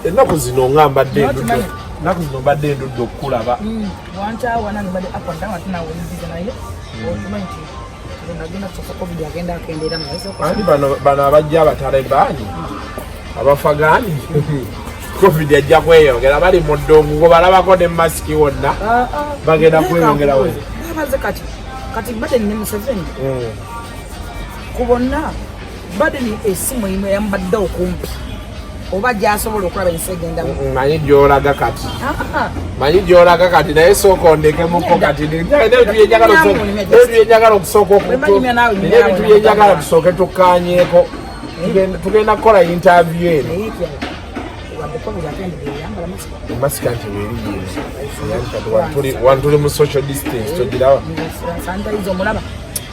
ennaku zino ngambadde ennaku zino mbadde ndudde okukulaba wanchawa nange mbadde up and down ate nawe nziza naye okimanyi nti nagenda kusoka covid agenda akendera ani bano abajja abatale baani abafa gaani covid ajja kweyongera bali mu ddongo ngo balabako ne masiki wonna bagenda kweyongera we baze kati Biden ne Museveni kubonna Biden esimu imwe yambadde okumpi oba jasobola okulaba ensegenda manyi gyolaga kati naye sooka ondekemuko kati ebintu byenjagala okusooka ebintu byenjagala tusooke tukkanyeeko tugenda kukola interview eno masika nti weeriye wantuli mu social distance togirawa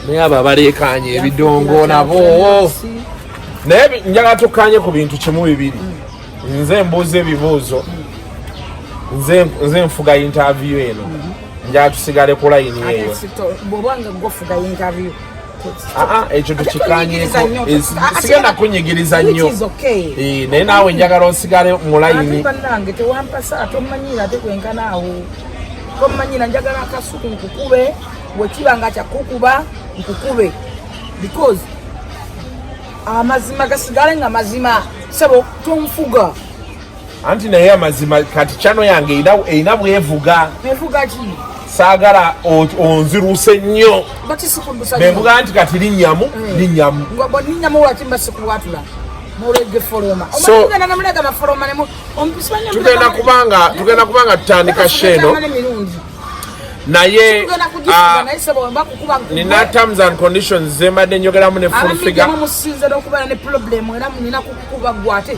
naye abo abalekanye ebidongo nabo naye njagala tukkanye ku bintu kimu bibiri nze mbuuza ebibuuzo nze nfuga interview eno njagala tusigale ku layini eyo ekyo tukikanyeeko sigenda kunyigiriza nnyo naye naawe njagala osigale mu layini bannange tewampasa tomanyira ate kwenkanaawo tomanyira njagala akasuku nkukube bwekiba nga kyakukuba nkukube because amazima gasigale nga mazima sebo tonfuga anti naye amazima kati chano yange erina bwevuga nevuga ki saagala onziruse nnyo nevuga nti kati linnyamu ninyamu wakimba sikuwatula mulege foroma omagenda namulega maforoma tugenda kubanga tutandika sheno naye nina terms and conditions zembadde njogeramu ne full figure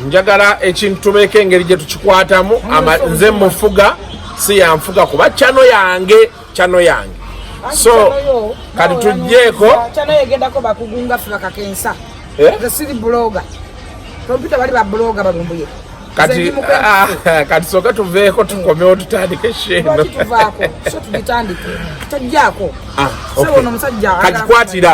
njagala ekintu tubeeko engeri gye tukikwatamu nze mufuga si yanfuga kuba chano yange so kati tujjeeko chano yegendako bakugunga fula kakensa siri bloga kompyuta bali ba bloga balumbuye kati soka tuveeko tukomewo tutandike sheno tuvaako so tugitandike tutajjaako okay. Kati kwatira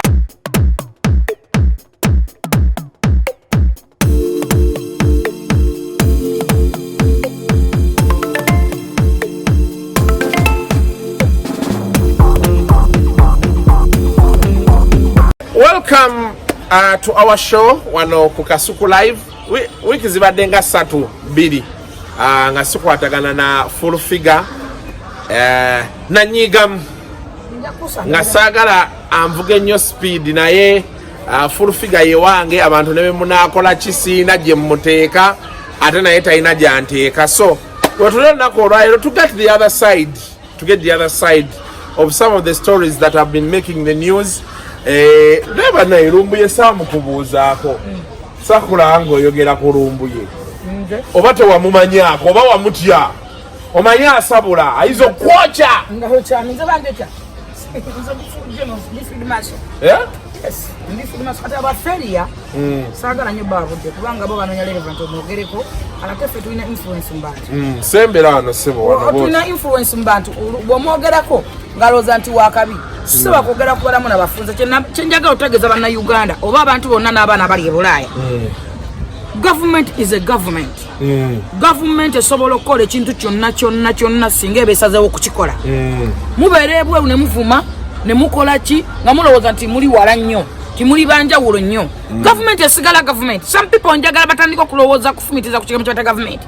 welcome to our show wano ku Kasuku Live. Wiki zibadde nga 3-2 nga sikwatagana na full figure na nyigamu nga saagala anvuge nnyo speed naye full figure yewange abantu ne bemunakola kisiina gye mmuteeka ate naye talina gyanteeka so wetuli olunaku olwaleero to get the other side of some of the stories that have been making the news. Leba naye lumbuye saamukubuuzaako sakula ngo oyogera ku lumbuye oba tewamumanyaako oba wamutya omanyi asabula ayizo kwocha sembera wano tulina influence mu bantu bw'omwogerako ngaloza nti wakabi sisobola kwogera ku balamu n'abafunze kyenjagala otegeeza bannayuganda oba abantu bonna n'abaana bali e Bulaaya. Government is a government. Government esobola okukola ekintu kyonna singa ebeesazeewo okukikola. Mubeera ebweru ne muvuma ne mukola ki nga mulowooza nti muli wala nnyo timuli banjawulo nnyo. Government esigala government. Some people njagala batandika okulowooza kufumitiza ku kigambo kyata government.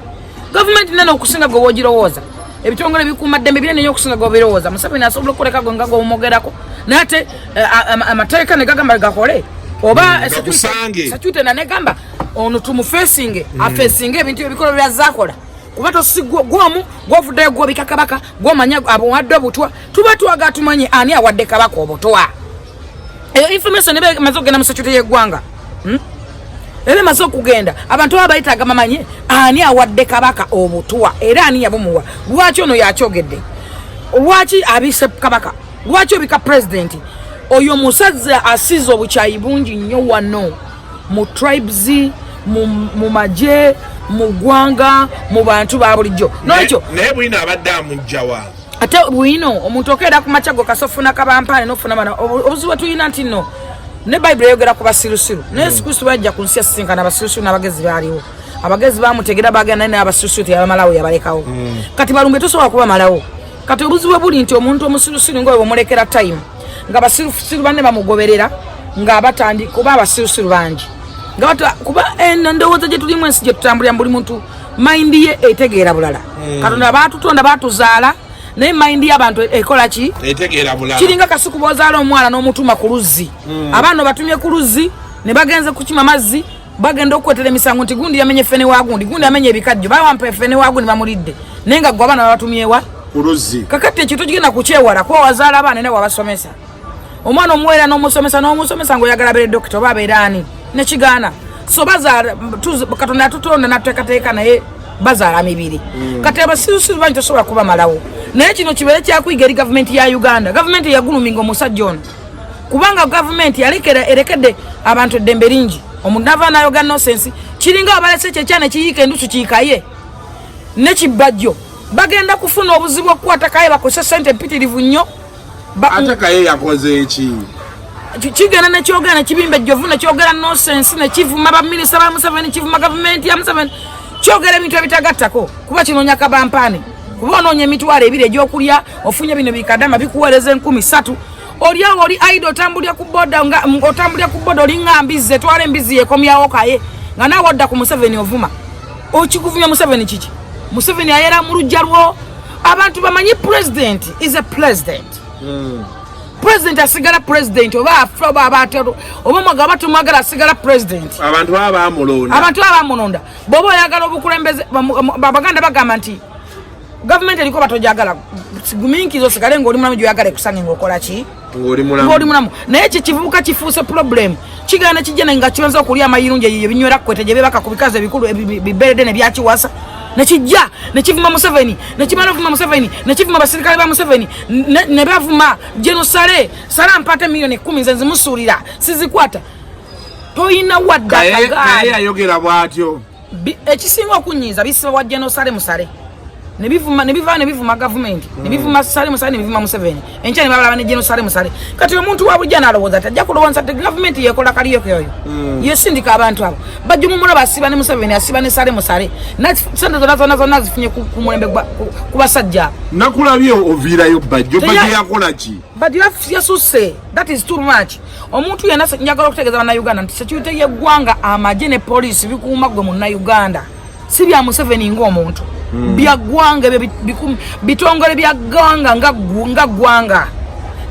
Government nene okusinga gwe w'ogirowooza. Ebitongole bikuumaddembe binene nnyo okusinga gwe birowooza. Museveni asobola okukoleka gwe nga gw'omwogerako naye ate amateeka ne gagamba gakole oba security na negamba ono tumufacing afacing ebintu ebikolo byazakola kuba tosigwa gwomu gwovudde gwo bikakabaka gwomanya abo wadde obutwa tuba twaga tumanye ani awadde kabaka obutwa information ebe mazo genda mu security y'eggwanga ebe mazo kugenda abantu abayitaga mamanye ani awadde kabaka obutwa era ani yabumuwa lwaki ono yakyogedde lwaki abise kabaka lwaki obika president oyo musazza asizo obuchayi bungi nnyo wano mu tribes mu maje mu gwanga mu bantu ba bulijjo n'ekyo naye bwino abadde amujjawa ate bwino omuntu okeera ku machago kasofuna kabampane n'ofuna mana obuzibu tuyina nti no ne Bible yogera ku basirusiru naye Yesu Kristo bajja ku nsi yasinkana abasirusiru n'abagezi baaliwo abagezi bamutegera bagenda ne abasusuti abamalawo yabalekawo kati balumbe tosobola kuba malawo kati obuzibu buli nti omuntu omusirusiru ngo bomulekera time nga basirusiru banne bamugoberera nga abatandi kuba abasirusiru bangi nga kuba ndowooza gye tulimu ensi gye tutambulira buli muntu mayindi ye etegeera bulala katonda baatutonda baatuzaala naye mayindi y'abantu ekola ki etegeera bulala kiringa kasuku boozaala omwana n'omutuma ku luzzi abaana batumye ku luzzi ne bagenze kukima mazzi bagenda okwetera emisango nti gundi yamenye fene wa gundi yamenye ebikajjo bawampa fene wa gundi bamulidde naye nga gwe abaana babatumyewa ku luzzi kakati ekintu kigenda kukyewala kuba wazaala abaana ne wabasomesa omwana omuweera n'omusomesa ng'oyagala abeere dokita oba abeere ani nekigaana so bazaala katonda yatutonda n'atuteekateeka naye bazaala mibiri kati abasirusiru bangi tosobola kuba malawo naye kino kibeere kyakuyiga eri gavumenti ya Uganda gavumenti yaguluminga omusajja ono kubanga gavumenti erekedde abantu eddembe lingi omuntu nava nayoga nosensi kiringa abalese kyekyana kiyiika endusu kiikaye nekibajjo bagenda kufuna obuzibu okukwata kaye bakozesa sente empitirivu nnyo ate kaye yakoze eki kigenda nekyogera nekibimba ejjovu nekyogera nosensi nekivuma baminisita ba Museveni kivuma gavumenti ya Museveni kyogera ebintu ebitagattako kuba kinoonya kabampaani kuba onoonya emitwalo ebiri egyokulya ofunye bino bikadama bikuweereza 13,000 oliawo oli aido otambulira ku boda oli ngambizi etwala embizi yekomyawo kaye nga naawe odda ku Museveni ovuma okikuvumya Museveni kiki Museveni ayera mu lujja lwo abantu bamanyi president is a president president asigala president oba afa oba abatero oba mwaga batumwagala asigala president abantu baba bamulonda bobo oyagala obukulembeze Baganda bagamba nti government eliko batojagala guminkizo sigale ng'oli mulamu gyoyagala ekusange ng'okola ki ng'oli mulamu naye kikivubuka kifuuse problem kigenda kijjana nga kiyonza okulya amayirungi eyo ebinywera kwete gye bebaka ku bikazi ebikulu biberede ne byakiwasa nekijja nekivuma Museveni nekimala okuvuma Museveni nekivuma basirikale ba Museveni ne bavuma Jenosale sala mpate milioni 10 nze nzimusuulira sizikwata toyina wadda kaye ayogera bwatyo ekisinga okunyiiza bisiba wa Jenosale musale ne bivuma government ne bivuma Sale Musale ne bivuma Museveni enkyani babala ne Jenosale musale kati omuntu wa bujja nalowooza tajja kulowooza te government yekola kaliyoke oyo yesindika abantu abo bajja mu mulaba asiba ne Museveni asiba ne Sale Musale na sente zonna zifunye ku mulembe ku basajja nakulabye ovirayo bajjo yakola ki bajjo yasuse that is too much omuntu yena njagala okutegeeza bana Uganda nti security yeggwanga amaje ne police bikuuma gwe munna Uganda si bya Museveni ng'omuntu byagwanga bitongole byagwanga nga gwanga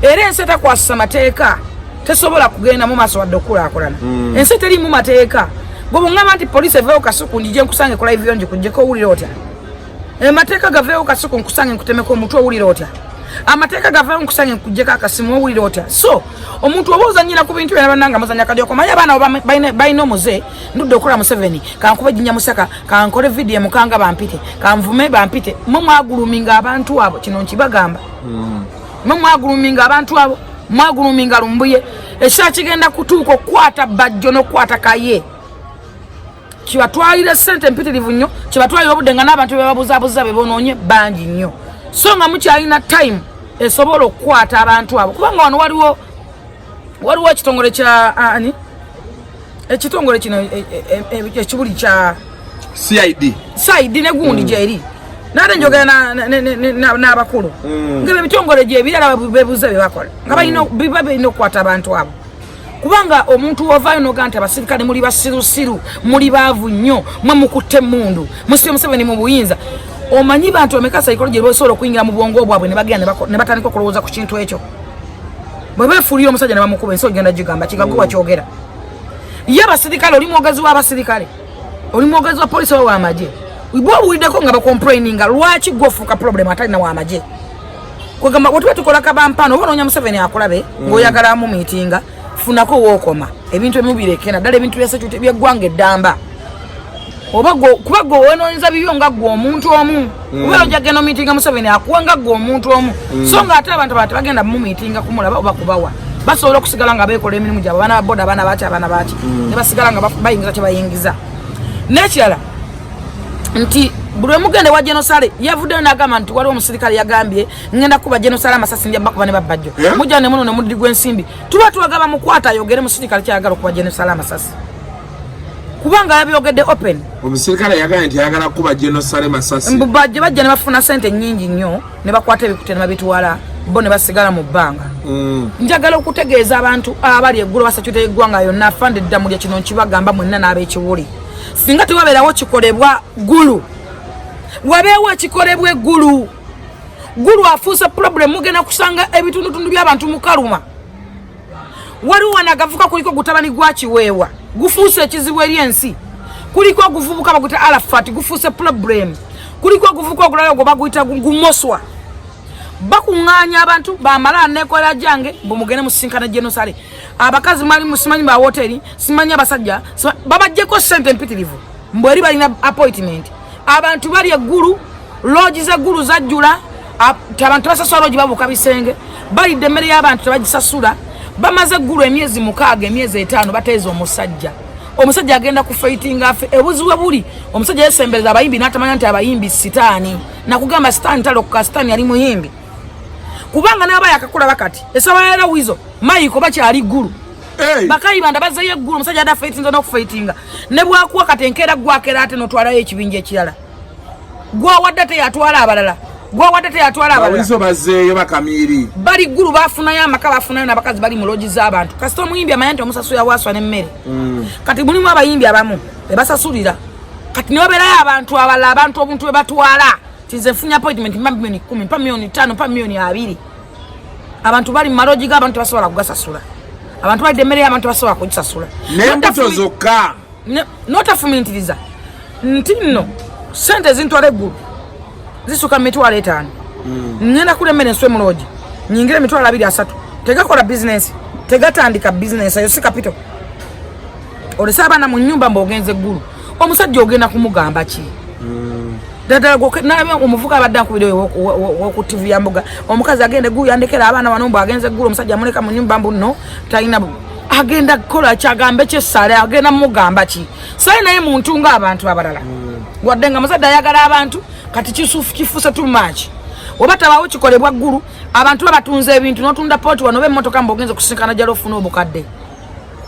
era ensi etakwasa mateeka tesobola kugenda mu maaso wadde okulaakulana ensi teri mu mateeka gwe bungamba nti poliisi eveewo kasuku ndije nkusange ku live yonje kujjeko owulira otya amateeka gaveewo kasuku nkusange nkutemeko omutwe owulira otya amateeka gaveewo nkusange nkujjeko akasimu owulira otya so omuntu oba ozanyira ku bintu byona bannanga muzanya kadyoko manye abaana balina omuze ndudde okukola Museveni kankuba ejjinya musaka kankole vidiyo mukanga bampite kanvume bampite mwe mwaguluminga abantu abo kino nkibagamba mwe mwaguluminga abantu abo mwaguluminga lumbuye ekisa kigenda kutuuka okukwata bajjo n'okukwata kaye kibatwalira sente empitirivu nnyo kibatwalira obudde nga n'abantu bebabuzaabuza be bonoonye bangi nnyo so nga mukyalina time esobola okukwata abantu abo kubanga wano waliwo ekitongole kya ani ekitongole kino ekibuli kya CID ne gundi gyeri nate njogera n'abakulu nga ebitongole gye ebirala bebuze bye bakola nga balina okukwata abantu abo kubanga omuntu ovaayo noga nti abasirikale muli basirusiru muli baavu nnyo mwe mukutte emmundu musibye Museveni mu buyinza omanyi bantu bameka psychology basobola okuyingira mu bwongo bwabwe ne bagenda ne batandika okulowooza ku kintu ekyo bwe beefuulira omusajja ne bamukuba ensi ogenda gigamba kigaguba kyogera ye abasirikale oli mwogezi w'abasirikale oli mwogezi wa polisi oba w'amagye bwe owuliddeko nga bacomplaininga lwaki gwofuuka problem atalina w'amagye kwegamba wetuba tukola kabampaano oba onoonya Museveni akulabe ng'oyagala amumiitinga funako wookoma ebintu ebimubireke naddala ebintu byasecurity byeggwanga eddamba oba kuba gwe wenoonyeza bibyo nga gwe omuntu omu kuba ojagenda omiitinga Museveni akuwa nga gwe omuntu omu so nga ate abantu bati bagenda mumiitinga kumulaba oba kubawa basobola okusigala nga beekola emirimu gyabwe abaana baboda abaana baki ne basigala nga bayingiza kye bayingiza n'ekirala nti buli omugende wa Jenosale yavuddeyo n'agamba nti waliwo omusirikale yagambye ngenda kuba Jenosale amasasi nja bakuba ne babbajjo mujja ne muno ne muddi gw'ensimbi tuba tuwagaba mukwata ayogere musirikale kyayagala okuba Jenosale amasasi kubanga yabyogedde open. Omusirikale yagambye nti ayagala kuba Jerusalem masasi. Mbubajje bajja ne bafuna sente nnyingi nnyo ne bakwata ebikute ne babitwala bo ne basigala mu bbanga. Njagala okutegeeza abantu abali eggulu basakyuta eggwanga yonna afande eddamu lya kino nkibagamba mwenna n'ab'ekiwuli. Singa tewabeerawo kikolebwa ggulu. Wabeewo ekikolebwa eggulu. Ggulu afuusa problem mugenda kusanga ebitundutundu by'abantu mu Kaluma. Waliwo wanagavuka kuliko gutabani gwa Kiweewa. Gufuuse ekizibu eri ensi. Kuliko guvubuka baguta Arafat gufuuse problem. Kuliko guvubuka ogulala go baguyita gumoswa. Bakuŋŋaanya abantu bamala nekola jange bomugene musinkana Jerusalem. Abakazi mali musimanyi ba hoteli, simanyi abasajja, babajjeko sente mpitirivu. Mbweri balina appointment. Abantu bali eggulu, lodge za ggulu zajjula, abantu basasula lodge babuka bisenge, bali demmere y'abantu tebagisasula. Bamaze eggulu emyezi mukaaga emyezi 5 bateeza omusajja. Omusajja agenda ku fighting afe ebuziwe buli omusajja yesembereza abayimbi natamanya nti abayimbi sitaani nakugamba sitaani taloka sitaani ali muyimbi kubanga naba yakakula bakati esaba era wizo mayiko bakyali ggulu bakayiba ndabaza yeggulu omusajja ada fighting no fighting ne bwakuwa katenkera gwakera ate notwala ekibinje ekirala gwa wadde te yatwala abalala Wizo bazeyo bakamiri bali ggulu bafunayo amaka bafunayo nabakazi bali mu lodge z'abantu kasito muyimbi amayante omusasuya waswa n'emmere kati mulimu abayimbi abamu bebasasulira kati noberayo abantu abala abantu obuntu bebatwala tinze nfunya appointment mpa milioni 10 mpa milioni 5 mpa milioni 2 abantu bali mu malodge g'abantu basobola kugasasula abantu bali emmere y'abantu basobola kugisasula n'embuto zokka notafumintiriza nti nno sente zintwala eggulu zisuka mitwala 5 ngenda kulemmere nswe mu lodge nyingire mitwala 2-3 tegakola business tegatandika business ayo si capital olesaba na mu nyumba mbogenze eggulu omusajja ogenda kumugamba ki dada nawe umuvuka abadda ku video wo TV ya mboga omukazi agende eggulu yandekera abaana banombo agenze eggulu omusajja amuleka mu nyumba mbuno talina agenda kola kyagambe kyesale agenda mugamba ki sale naye muntu nga abantu abalala waddenga musajja ayagala abantu kati kisufu kifusa too much obata bawo kikolebwa ggulu abantu batunze ebintu notunda poti wano be motoka mbogenze kusinkana jalo ofuna obukadde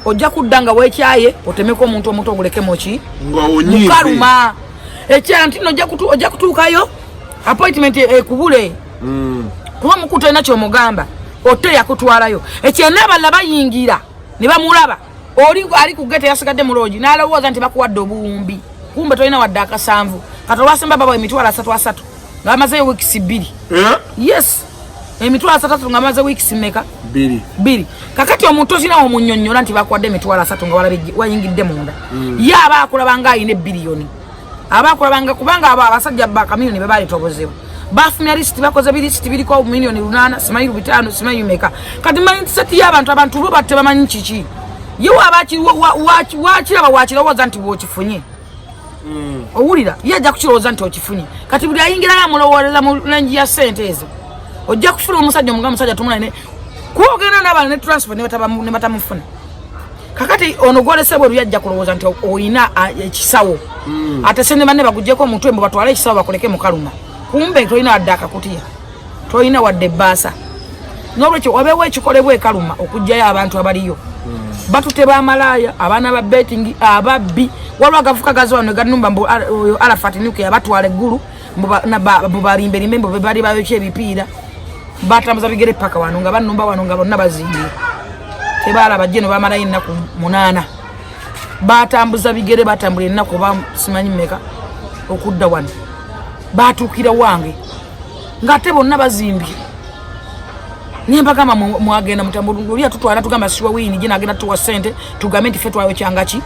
ojja kuddanga wekyaye otemeko omuntu omuto ogulekemo ki ng'onyize Kaluma ekyanti no ojja kutuukayo appointment ekubule kuba mukuto ena kyomugamba otte yakutwalayo ekyena abala bayingira ne bamulaba oli ali kugete yasigadde mu lodge n'alowooza nti bakuwadde obuwumbi kumbe tolina wadde akasanvu katolwasemba baba emitwala 3 nga bamazeyo weeks 2 yes emitwala 3 nga bamaze weeks meka 2 kakati omuntu ozinawo munnyonnyola nti bakuwadde emitwala 3 nga wayingidde munda yaba akulabanga ayina biliyoni abakulabanga kubanga abo abasajja bakamiliyoni bebaleeta obuzibu bafumya lisiti bakoze bilisiti biriko milioni 8 simanyi 5 simanyi meka kati mindset y'abantu bo batte bamanyi kiki yewe wakiraba wakirowooza nti bwokifunye owulira yajja kukirowooza nti okifunye kati buli ayingirayo amulowooleza mu lengi ya sente ezo ojja kufuna omusajja omuga musajja tumulane kwogenda n'abana ne transport ne batamufuna kakati ono gwolese bwe yajja kulowooza nti oyina ekisawo ate sente banne bagujjeko omutwe mbu batwale ekisawo bakoleke mu Kaluma kumbe tolina wadde akakutiya tolina wadde bbaasa n'olwekyo wabeewo ekikolebwa e Kaluma okugjayo abantu abaliyo batute bamalaaya abaana ba betting ababbi waliwo agafuka gazwano ganumba mbu Arafat nuke yabatwala eggulu mbu balimberimbe mbu bali bayokya ebipiira batambuza bigere paka wano nga banumba wano nga bonna bazimbye tebalaba jeno bamalayo ennaku 8 batambuza bigere batambula ennaku ba simanyi meka okudda wano batuukira wange ng'ate bonna bazimbye nembagamba mwagenda mutambulu oli atutwala tugamba siwa wini jina agenda tuwa sente tugambe nti fetwayo kyangachi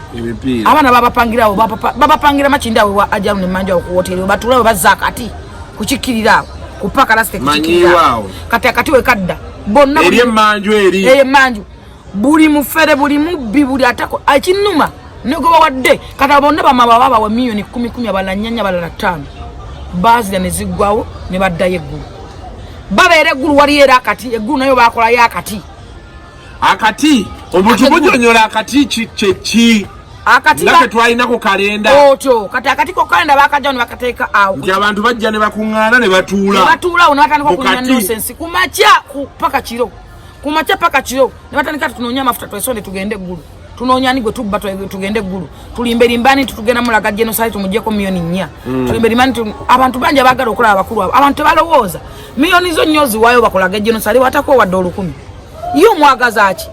abana babapangirawo babapangira machindawe wa ajaru ne manja okuwoteri batulawo bazakati kuchikirirawo kupaka laste kuchikirirawo kati akatiwe kadda bonna eri manju buli mufere buli mubbi buli atako akinuma negoba wadde kati bonna bamababa wa milioni 10 abalanyanya balala 5 bazi ne zigwawo ne baddayo eggulu babere eggulu wali era akati eggulu nayo bakola ya akati omuntu mujjonyola akati ki akati nga twalina ku kalenda otyo kati akati ko kalenda bakajja ne bakateeka awo nti abantu bajja ne bakuŋŋaana ne batuula awo natandika okunya nonsense kumacha paka kiro ne batandika tunoonya amafuta twesonde tugende eggulu tunonya ni gwe tubba tugende gulu tulimbe limbani tutugenda mulaga genocide tumujeko milioni 4 tulimbe limbani abantu banja bagala okulaba bakulu abantu balowooza milioni zo nyozi wayo bakolaga genocide watako wadde 10 yo mwagaza ki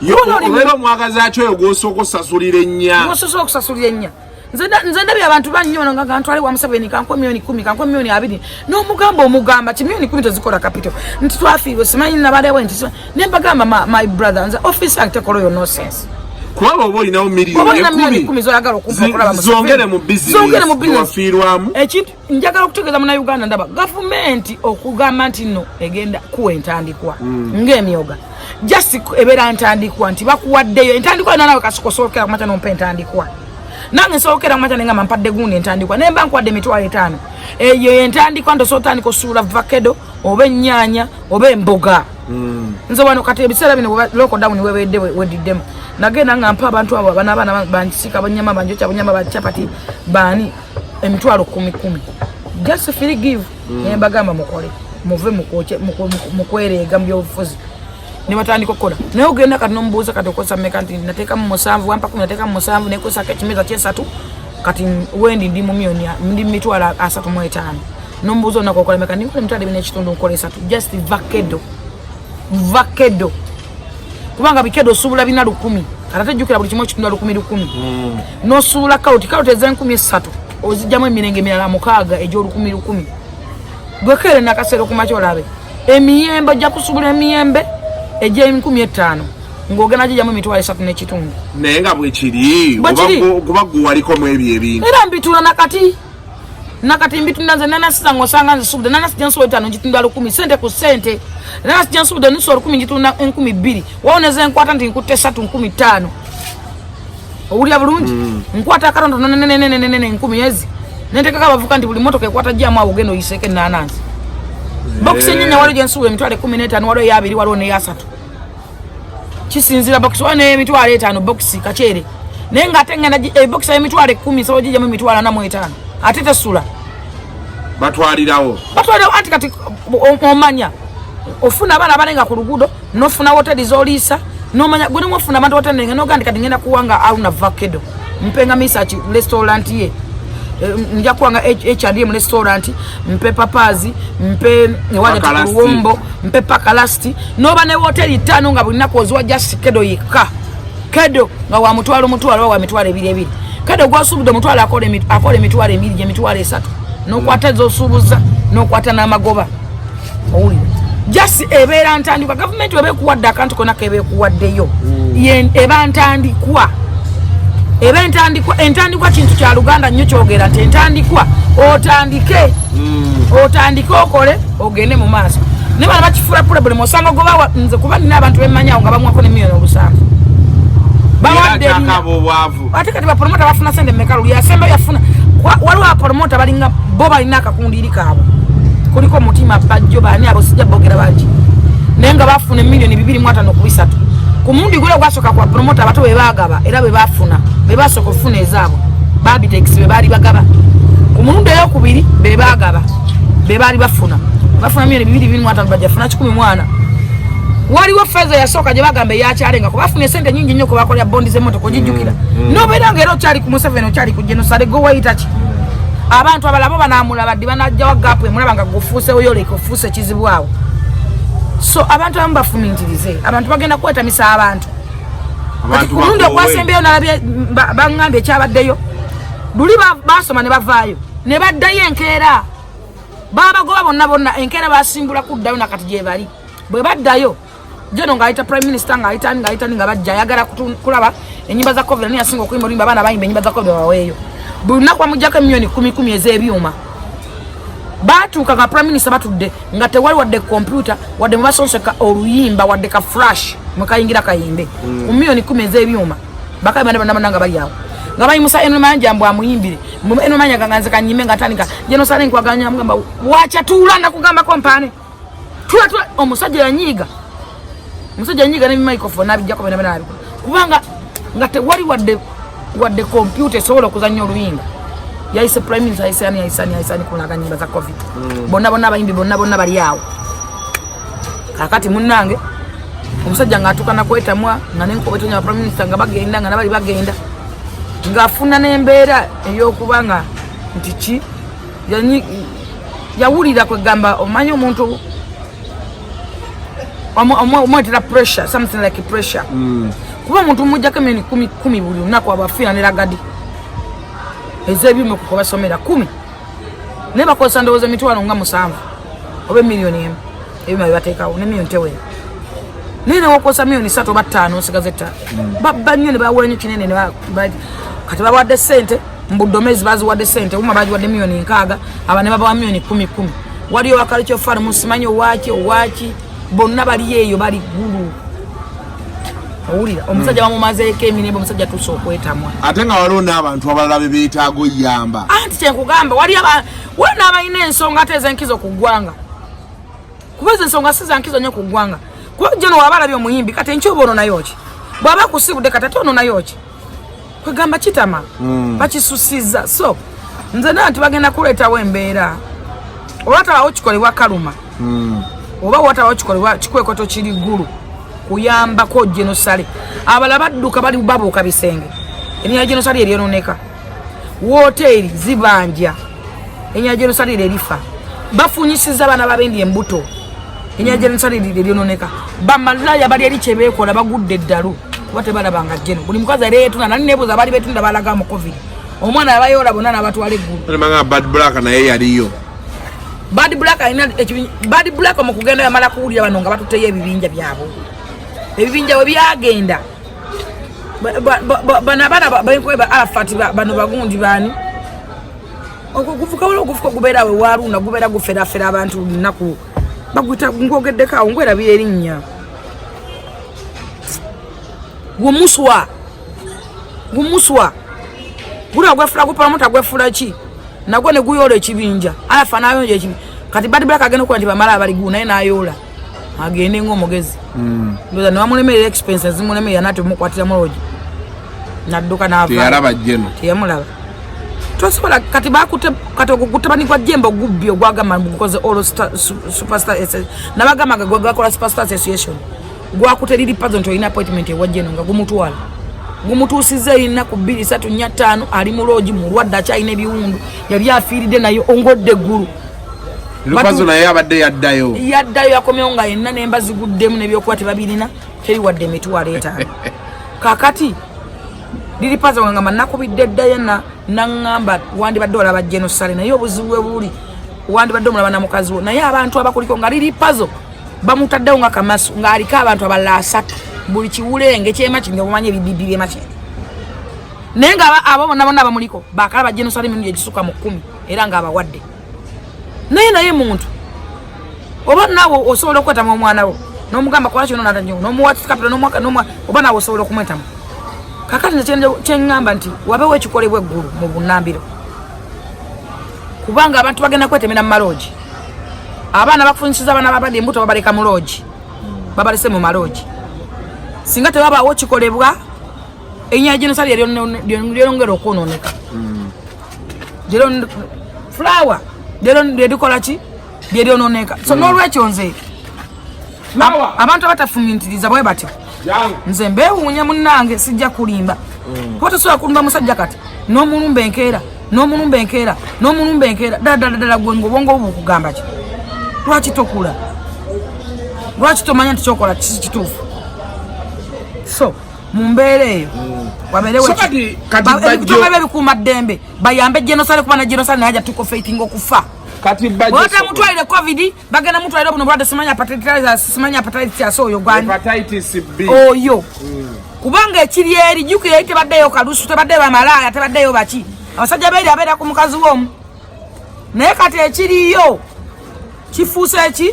Lero mwagaza kyo ogosoko sasulire nya. Ogosoko sasulire nya. Nze ndabye abantu bannyono nga gantwale wa Museveni kankwe milioni 10 kankwe milioni 2. No mugamba ki milioni 10 tezikola capital. Nti twafiirwe simanyi nabalewo nti nembagamba my brother nze office act kolo no sense. Kwaba oboina milioni 10 zoyagala okumpa kulaba zongere mu business wafiirwamu. Ekintu njagala okutegeeza mu Uganda ndaba government okugamba nti no egenda kuwa entandikwa ng'emyoga. Just ebera ntandikwa nti bakuwaddeyo entandikwa nawe kasokosokera kumata nompa entandikwa nange sokera kumata nenga mampadde gundi entandikwa nemba nkwadde emitwalo 5 eyo entandikwa ndo sotandiko sula vakedo oba ennyanya oba emboga nze wano kati ebiseera bino lockdown webedde wediddemu nagenda nga mpa abantu abo abana bansika banyama banjocha banyama bachapati bani emitwalo 10 just feel give nembagamba mukole muve mukoche mukwerega mbyofuzi ni batandika kokola naye ogenda kati nombuuza kati okosa mekanti nateeka mu 7 wampa 10 nateeka mu 7 nekosa kimeza kyesatu kati wendi ndi mu milioni ndi mitwalo 35 nombuuza nakokola mekanti nkole mitwalo 2 nkole 3 just vakedo kubanga bikedo subula bina 10 atatejjukira buli kimu kitunda 10 no subula kauti eze 13 ozijjamu emirenge mirala 6 ejo 10 gwekere nakasero kumacholabe emiyembe jja kusubula emiyembe eje 15 ngogena jjamu mitwalo 3 n'ekitundu naye nga bwe kiri kuba gwaliko mu ebintu era mbitula nakati mbitunda nze nanasi ngosanga nze subula nanasi janso 5 ngitunda 10 sente ku sente nanasi janso subula niso 10 ngitunda 12 waoneze enkwata ndi nkutte 3 15 owulya bulungi nkwata karondo nene 10 yezi nenteka kabavuka ndi buli motoka ekwata jamu awo geno yiseke nanansi box nyanya wale jensuwe mitwale 15 wale ya 2 wale ne ya 3 kisinzira box wane mitwale 5 box kachere nenga atenga na box ya mitwale 10 so jija mu mitwala na 5 atete sula batwalirawo anti kati omanya ofuna abana balenga ku lugudo nofuna hoteli zolisa nomanya gwe mufuna abantu hoteli no gandi kati ngenda kuwanga au na vakedo mpenga research restaurant ye nja kuwanga H&M restaurant mpe papazi mpe wale tuwombo mpe pakalasti noba ne hoteli 5 nga bulina kozwa just kedo yika kedo nga wa mutwalo wa mitwalo 2 kedo gwa subudo mutwalo akole mitwalo 2 je mitwalo 3 no kwata zo subuza no kwata na magoba owuli just ebera ntandikwa government webe kuwadde akantu kona kebe kuwaddeyo eba ntandikwa entandikwa kintu kya Luganda nnyo kyogera nti entandikwa otandike okole ogende mu maaso ne bana bakifula problem osanga goba nze kuba nina abantu bemanya nga bamwako ne milioni 7 bawadde akabobwavu ate kati ba promoter bafuna sende mekalu yasemba yafuna waliwo promoter balinga bo balina akakundiri kaabo kuliko mutima bajjo bani abo sijja bogera bangi nenga bafuna milioni 2.5 kubisatu ku mundi gule gwasoka kwa promoter abato bebagaba era bebafuna bebasoka ofuna ezabo babitex bebali bagaba ku mundi yo kubiri bebagaba bebali bafuna milioni 2.5 bajafuna 10 mwana waliwo feza yasoka je bagambe yakyalenga ko bafuna sente nyingi nnyo ko bakolya bondi ze moto kujijukira no beranga ero kyali ku Museveni kyali ku genocide go waitachi abantu abalabo banamulaba banajja wa gap emulabanga gufuse oyole kufuse kizibwawo so abantu ambafumintirize abantu bagenda kwetamisa abantu kundo kwasembeyo nalabye bangambye kyabaddeyo duli basoma ne bavaayo ne baddayo enkeera baba goba bonna enkeera basimbula kuddayo nakati gye bali bwe baddayo jeno ngaita prime minister ngaita nga bajja yagala kulaba enyimba za covid ni asinga okuimba limba bana bayimba enyimba za covid waweyo buna kwa mujaka milioni 10 ezebyuma batuuka nga prime minister batudde nga tewali wadde computer wadde mubasonseka oluyimba wadde ka flash mwekayingira kayimbe ku milioni 10 ezebyuma bakayimba nga bali awo nga bayimusa eno manja mbwa muyimbire eno manja ganganze kanyime nga tandika jeno sale nkwaganya mugamba wacha tuulanda kugamba kompane tula omusajja yanyiga ne microphone nabijjako bena kubanga nga tewali wadde computer sobola okuzannya oluyimba yaise prime minister yaisani kuna kanyimba za covid bonna bayimbi bonna bali awo kakati munnange omusajja ng'atukana kwetamwa nga nenkobetonya prime minister nga bagenda nga nabali bagenda ng'afuna n'embeera ey'okuba nga nti ki yawulira kwegamba omanyi omuntu omwetera pressure, something like pressure. Kuba omuntu mujjako emyoni 10 buli lunaku abafiira ne lagadi ez'ebyuma kukubasomera 10 naye bakozesa ndowooza emitwalo nga 7 oba emiliyoni emu ebyuma byebateekawo n'emiliyoni tewera naye newakozesa miliyoni 3 oba 5 osigaze 5 babba nnyo ne bawula nnyo kinene kati bawadde ssente mbuddomezi baziwadde ssente uma bagiwadde miliyoni 6 aba ne babawa miliyoni 10 waliyo wakali kyofaana musimanyi owaaki bonna bali eyo bali gulu owulira omusajja bamumazeeko emirembe omusajja tuusa okwetamwa ate nga waliwo n'abantu abalala be beetaaga oyamba anti kyenkugamba waliwo balina ensonga ate ez'enkizo ku ggwanga kuba ezo ensonga si zankizo nnyo ku ggwanga kuba jono waba alabye omuyimbi kati enkyoba ononayo ki bw'aba akusibudde kati ate ononayo ki kwegamba kitama bakisusiza so nze nayo nti bagenda kuleetawo embeera oba tabawo kikolebwa kaluma oba watabawo kikolebwa kikwekoto kiri ggulu kuyambako genosale abala badduka bali babuuka bisenge enya genosale eryononeka wooteri zibanja enya genosale erifa bafunyisiza abaana babendi embuto enya genosale eryononeka bamalaya bali eri kyebeekola bagudde eddalu kuba tebalabanga jeno buli mukazi ereetuna nali nebuuza bali betunda balaga mu covid omwana yabayoola bonna n'abatwala eggulu bad black naye yaliyo bad black mu kugenda yamala kuwulira bano nga batuteyo ebibinja byabwe ebibinja we byagenda bana bayikweba afati bano bagundi bani okuvuka gubeera we walunda gubeera guferafera abantu lunaku bagwita ngogeddekawo ngwerabira erinnya gumuswa gula gwefula gupalamuta gwefula ki nagwo ne guyoola ekibinja alafa nayonja ekibinja kati bad black agenda okuba nti bamala abali gu naye nayoola agende ng'omugezi ndoza ne bamulemerera expenses zimulemerera nati mukwatira mulogi nadduka n'ava teyalaba jeno teyamulaba tosobola kati bakute kati okugutabani kwa jembo gubbyo gwagamba gukoze all superstar nabagamba gwakola superstar association gwakute lili puzzle nti olina appointment ewa jeno nga gumutwala gumutuusiza ennaku 2 3 4 5 ali mu logi mulwadde akyalina ebiwundu yali afiiridde naye ongodde eggulu lupazo naye abadde yaddayo yakomyewo nga yenna nemba ziguddemu nebyokuba tebabirina teri wadde emitwalo 5 kakati liri pazo ngamba nakubidde eddayo naŋŋamba wandibadde olaba genosale naye obuzibu bwe buli wandibadde omulaba na mukazi wo naye abantu abakuliko nga liri pazo bamutaddewo nga kamasu ng'aliko abantu abalala 3 buli kiwulenge kyemaki obumanyi ebibibbi byemaki naye nga abo bonna bonna abamuliko bakalaba genosale emirundi egisuka mu 10 era ng'abawadde naye muntu oba naawe osobola okwetamu omwana wo n'omugamba kola kino natanyo n'omuwatikapita oba naawe osobola okumwetamu kakati kyeŋŋamba nti wabewo ekikolebwa eggulu mu bunnambiro kubanga abantu bagenda kwetemera mu maloogi abaana bakufunyisiza abaana babadde embuto babaleka mu loogi babalese mu maloogi singa tewabaawo kikolebwa enya genosale lyongera okwonooneka flower lyerikola ki lyeryonooneka so n'olwekyo nze abantu abatafumintiriza bwe batyo nze mbeewuunya munnange sijja kulimba kuba tosobola kulimba musajja kati n'omulumba enkeera ddala gwe ng'obwongo bukugamba ki lwaki tokula lwaki tomanya nti kyokola kisi kituufu so mu mbeera eyo wabeerewoebitoba bikuuma ddembe bayambe genosale kuba na genosale naye ajja tukofeitinga okufa bwata mutwalire covid bagenda mutwalire buno bulwadde simanya hepatitis oyo gwani oyo kubanga ekiri eri jjukira eri tebaddeyo kalusu tebaddeyo bamalaaya tebaddeyo baki abasajja beeri abeera ku mukazi w'omu naye kati ekiriyo kifuuse eki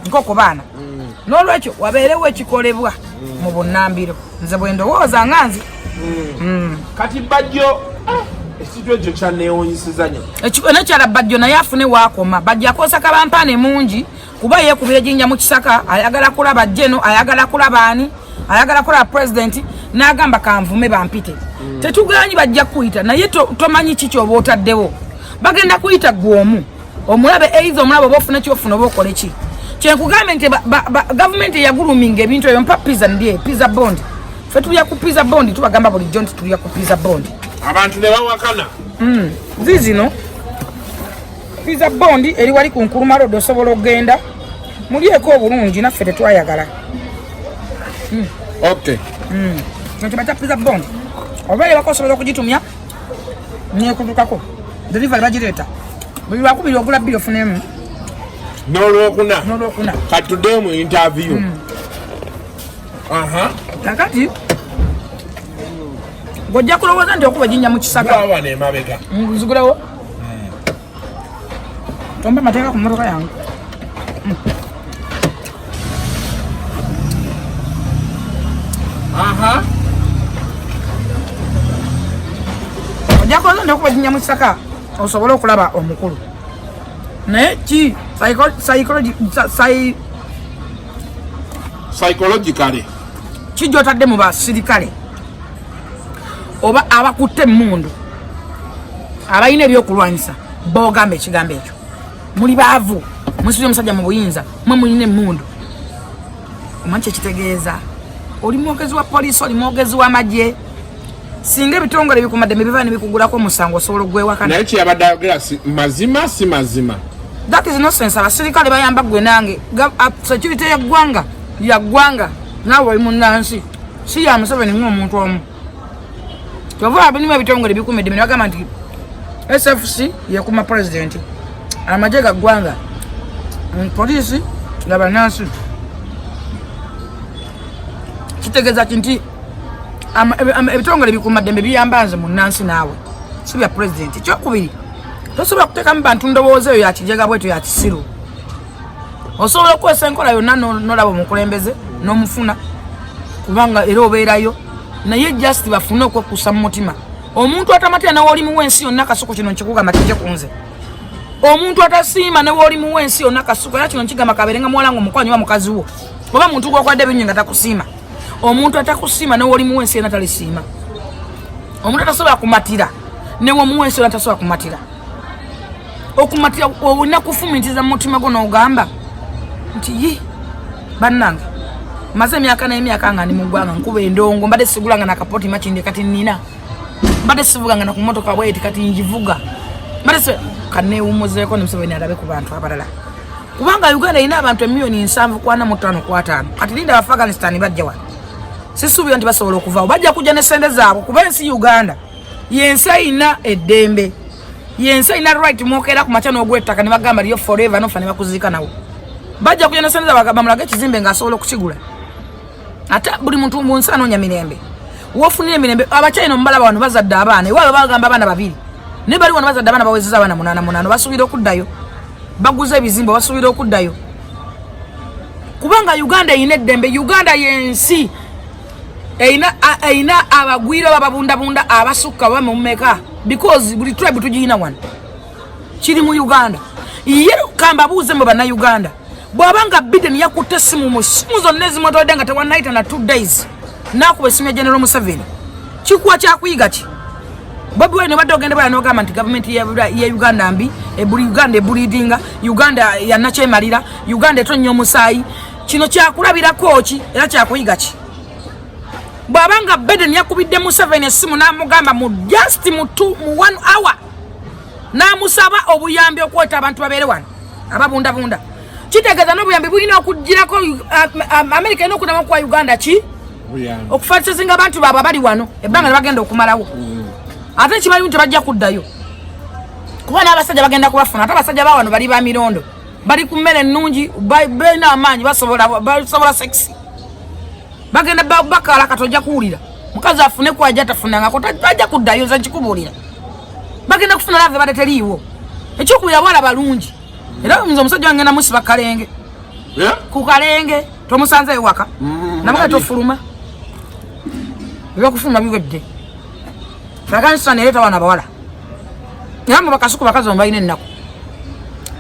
nkoko baana n'olwekyo wabeerewo ekikolebwa mu bunnambiro nze bwe ndowooza nga nzi kati bajjo ekintu ekyo kyanneewunyisiza nnyo nekyala bajjo naye afune waakoma bajjo akozesa kabampaane mungi kuba yeekubira ejjinja mu kisaka ayagala kulaba jeno ayagala kulaba ani ayagala kulaba pulezidenti n'agamba kanvume bampite tetuganyi bajja kuyita naye tomanyi kiki oba otaddewo bagenda kuyita gwomu omulabe eiza omulaba oba ofune kyofuna oba okole ki Kyenkugambe nti government yaguluminga ebintu ebyo mpa pizza ndiye pizza bond. Fe tulya ku pizza bond tubagamba bulijjo nti tulya ku pizza bond. Abantu ne bawakana. Zizino pizza bond eri wali ku Nkuruma Road osobola okgenda. Mulyeko obulungi naffe tetwayagala. Okay. Nti bata pizza bond. Obaye bakosobola okugitumya nyekudukako. Delivery bagireeta. Buli lwakubiri ogula bbiri ofunemu. N'olwokuna. Katuddeo mu interview. Kakati gojja kulowooza nti okuba jinnya mu kisaka. Awa ne mabega. Nzigulawo. Tomba mateeka ku mmotoka yange. Gojja kulowooza nti okuba jinnya mu kisaka osobola okulaba omukulu. Naye ki psychologically kijotadde mu basirikale oba abakutte emmundu abalina ebyokulwanyisa bogamba ekigambo ekyo muli baavu musibye omusajja mu buyinza mwe mulina emmundu omanyi kyekitegeeza oli mwogezi wa poliisi oli mwogezi w'amagye singa ebitongole bikumadde biva ne bikugulako omusango osobola ogwewakana naye kyeyabadde ayogera mazima si mazima. That is nonsense. Abasirikale bayamba gwe nange security ya ggwanga nawe oli munnansi si ya Museveni ng'omuntu omu. Kyova abinimu ebitongole bikumidde ne bagamba nti SFC yekuma president amagye ga ggwanga poliisi nga bannansi kitegeeza nti ebitongole bikumaddembe biyamba nze munnansi naawe si bya president. Kyokubiri tosobola kuteekamu bantu ndowooza eyo yakijega bwetu ya kisiru. Osobola okukozesa enkola yonna n'olaba omukulembeze n'omufuna kubanga era obeerayo naye just bafune okwekuusa mu mutima. Omuntu atamatira newooli mu wensi yonna akasuku kino nkikugamba kijje ku nze. Omuntu atasiima newooli mu wensi yonna akasuku era kino nkigamba kabeerenga muwala nga omukwanyi wa mukazi wo oba muntu gw'okwadde ebinywi nga takusiima. Omuntu atakusiima newooli mu wensi yonna talisiima. Omuntu atasobola kumatira newo mu wensi yonna tasobola kumatira. Okumatira olina kufumintiza mu mutima gwo n'ogamba nti yi bannange maze emyaka n'emyaka nga ndi mu ggwanga nkuba endongo mbadde sigulanga nakapoti makindi kati nnina mbadde sivuganga naku mmotoka bweti kati ngivuga mbadde kaneewummuzeeko ne Museveni alabe ku bantu abalala kubanga Uganda erina abantu 745,000 kati linda Afghanistan bajja wano sisuubira nti basobola okuvaawo bajja kujja ne ssente zaabwe kuba ensi Uganda yensi erina eddembe yensi erina right mwokera ku makya n'ogw'ettaka ne bagamba liyo forever nofa ne bakuziika nawo bajja kujja ne ssente zaabwe bamulage ekizimbe ng'asobola okukigula ate buli muntu mu nsi anoonya mirembe wofunira emirembe. Abakyayina omubalaba wano bazadde abaana ewaabwe bagamba abaana 2 naye bali wano bazadde abaana bawezeza abaana 8 basuubira okuddayo baguza ebizimbe basuubira okuddayo kubanga Uganda erina eddembe. Uganda yensi erina abagwira bababundabunda abasukka baba mu mmeka because buli tribe tugirina wano kiri mu Uganda. Yero kamba buuze mu banna Uganda bwabanga Biden yakutte simu mu simu zonna ezimotodde nga tewannayita na 2 days nakuba esimu ya General Museveni kikuwa kyakuyiga ki Bobi Wine badde ogenda bala n'ogamba nti gavumenti ya Uganda mbi Uganda ebulidinga Uganda yanakyemalira Uganda etonnya omusaayi kino kyakulabirako ki era kyakuyiga ki bwabanga Biden yakubidde Museveni esimu n'amugamba mu just mu 1 hour n'amusaba obuyambi okweta abantu babeere wano ababundabunda kitegeeza n'obuyambi bulina okugirako America erina okuddamu kwa Uganda ki okufaatisinga abantu baabwe abali wano ebbanga ne bagenda okumalawo ate kimanyi nti bajja kuddayo kuba n'abasajja bagenda kubafuna ate abasajja ba wano bali ba mirondo bali ku mmere ennungi balina amaanyi basobola sexy bagenda bakala katojja kuwulira mukazi afune kwajja atafunangako tajja kuddayo nze nkikubuulira bagenda kufuna lave badde teriiwo ekyokubira bwala balungi era nze omusajja wange namusiba kalenge ku kalenge tomusanze ewaka namuga tofuluma ebyokufuluma biwedde Afghanistan ereta wana bawala yambo bakasuku bakazi ombalina ennaku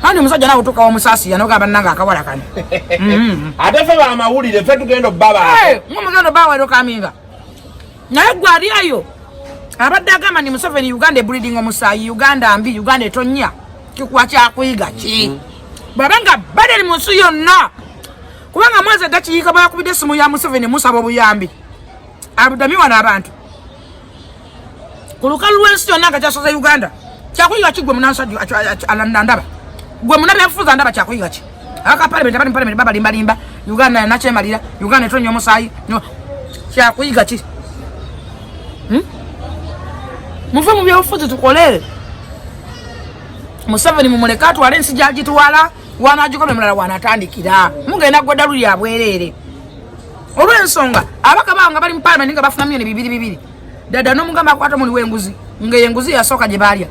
hani omusajja nawe tukawa omusaasi yanogamba nanga akawala kane ate fe bamawulire fe tugenda obbaba mugendo bawa erokaminga naye gwe ali ayo abadde agamba ni Museveni Uganda ebulidinga omusaayi Uganda mbi Uganda etonnya kikuwa kyakuyiga ki babanga badali mu nsi yonna kubanga mwezi dakiyiika bakubidde essimu ya Museveni musaba obuyambi abudamiwa n'abantu ku lukalu lw'ensi yonna nga kyasoze Uganda kyakuyiga ki gwe munansajju ndaba gwe munabi yafuza ndaba kyakuyiga ki akapalimenti babalimbalimba Uganda yanakyemalira Uganda etonya omusaayi kyakuyiga ki muve mu byobufuzi tukole Museveni mumuleka atwala ensi gyagitwala wanagikome mulala wanatandikira mugenda gwadda luli abwerere olw'ensonga abaka banga bali mu palimenti nga bafuna milioni 2 dada n'omugamba akwata muli w'enguzi ng'enguzi yasooka gye baalya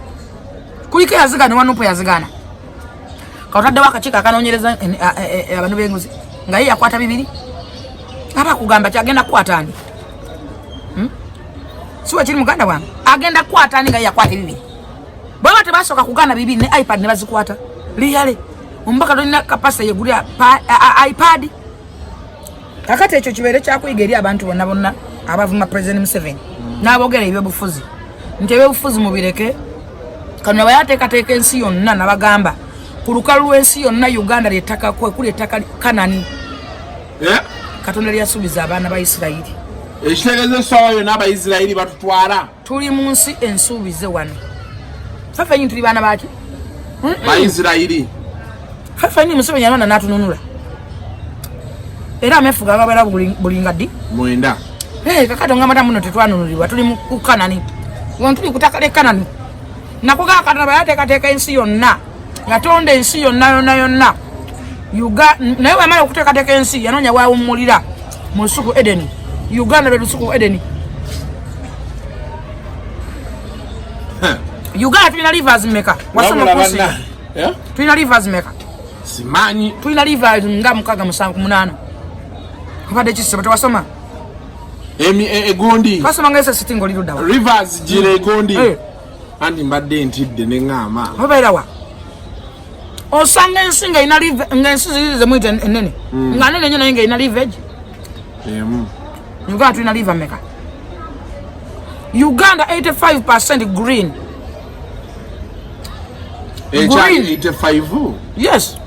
kuliko yazigana wanupo yazigana kautaddewo akakiiko akanoonyereza abantu b'enguzi nga ye yakwata 2 aba kugamba kyagenda kukwata ani siwe kiri muganda wange agenda kukwata ani nga ye yakwata 2 bwaba tebasooka kugaana 2 ne iPad ne bazikwata liyale ombaka tolina kapasite yegulya iPad kakati ekyo kibeere kyakuyiga eri abantu bonna bonna abavuma President Museveni n'abogera ebyobufuzi nti ebyobufuzi mubireke kano bayateekateeka ensi yonna nabagamba ku lukalu lw'ensi yonna Uganda ly'ettaka kuli ettaka Kanani Katonda lyasuubiza abaana ba Isirayiri ekitegeeza essaawa yonna Abayisirayiri batutwala tuli mu nsi ensuubize wano fafenyi tuli baana baki Bayisirayiri fafenyi Museveni yalonda n'atununula era amefuga gabeera bulinga ddi 9 kakati ongamata muno tetwanunulibwa tuli mu Kanani wano tuli kutaka lye Kanani nakugaa Katonda bayateekateeka ensi yonna yatonda ensi yonna yonna naye wamala okuteekateeka ensi yanoonya wawummulira mu lusuku Edeni Uganda lwe lusuku Edeni Uganda tulina rivers meka wasoma kusi tulina rivers meka simanyi tulina rivers nga 6 kubadde kisibo tewasoma egondi twasoma ngese sitingo lirudawa rivers jire egondi andi mbadde ntidde neŋŋaama obeerawa osanga ensi nga ina ng'ensi zirize mwita enene nga nene nnyo naye nga ina livage Uganda tulina liva meka Uganda 85% green 85 yes